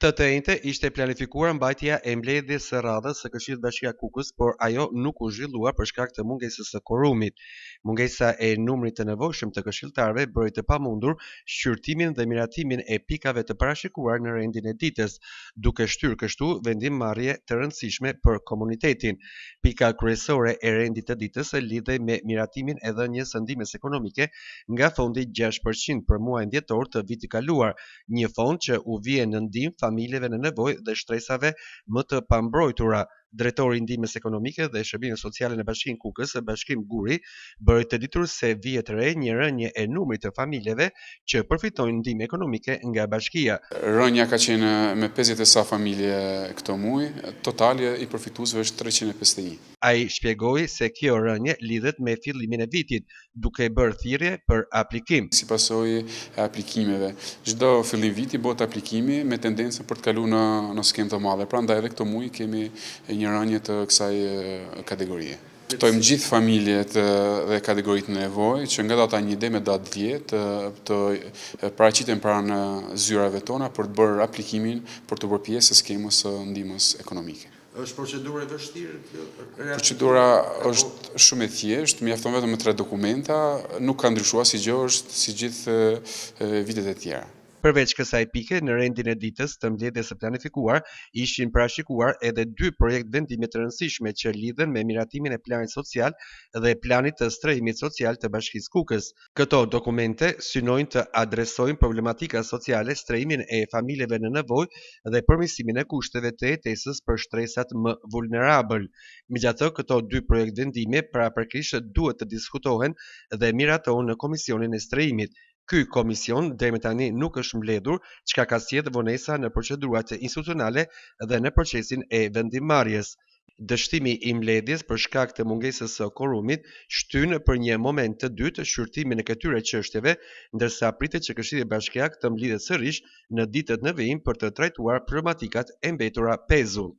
Të njëjtë ishte planifikuar mbajtja e mbledhjes së radhës së Këshillit Bashkiak Kukës, por ajo nuk u zhvillua për shkak të mungesës së korumit. Mungesa e numrit të nevojshëm të këshilltarëve bëri të pamundur shqyrtimin dhe miratimin e pikave të parashikuar në rendin e ditës, duke shtyrë kështu vendimmarrje të rëndësishme për komunitetin. Pika kryesore e rendit të ditës lidhej me miratimin e dhënies së ndihmës ekonomike nga fondi 6% për muajin dhjetor të vitit kaluar, një fond që u vjen në ndihmë familjeve në nevojë dhe shtresave më të pambrojtura. Drejtori i ndihmës ekonomike dhe shërbimeve sociale në Bashkinë Kukës, Bashkim Guri, bëri të ditur se vije të re një rënje e numrit të familjeve që përfitojnë ndihmë ekonomike nga bashkia. Rënja ka qenë me 50 e sa familje këto muaj, totali i përfituesve është 351. Ai shpjegoi se kjo rënje lidhet me fillimin e vitit, duke bërë thirrje për aplikim. Si pasojë e aplikimeve, çdo fillim viti bëhet aplikimi me tendencën për të kaluar në skemë të madhe. Prandaj edhe këto muaj kemi një rënje të kësaj kategorie. Ftojmë gjithë familjet dhe kategoritë në nevojë që nga data 1 deri me datë 10 të paraqiten pranë zyrave tona për të bërë aplikimin për të bërë pjesë së skemës së ndihmës ekonomike. Është procedurë e vështirë kjo? Procedura është shumë e thjeshtë, mjafton vetëm me 3 dokumenta, nuk ka ndryshuar si gjë, është si gjithë vitet e tjera. Përveç kësaj pike, në rendin e ditës të mbledhjes së planifikuar, ishin parashikuar edhe 2 projekt vendime të rëndësishme që lidhen me miratimin e planit social dhe planit të strehimit social të Bashkisë Kukës. Këto dokumente synojnë të adresojnë problematika sociale, strehimin e familjeve në nevojë dhe përmirësimin e kushteve të jetesës për shtresat më vulnerabël. Megjithatë, këto 2 projekt vendime paraprakisht duhet të diskutohen dhe miratohen në Komisionin e Strehimit. Ky komision deri më tani nuk është mbledhur, çka ka sjellë vonesa në procedurat institucionale dhe në procesin e vendimmarrjes. Dështimi i mbledhjes për shkak të mungesës së korumit shtyn për një moment të dytë shqyrtimin e këtyre çështjeve, ndërsa pritet që Këshilli Bashkiak të mblidhet sërish në ditët në vijim për të trajtuar problematikat e mbetura pezull.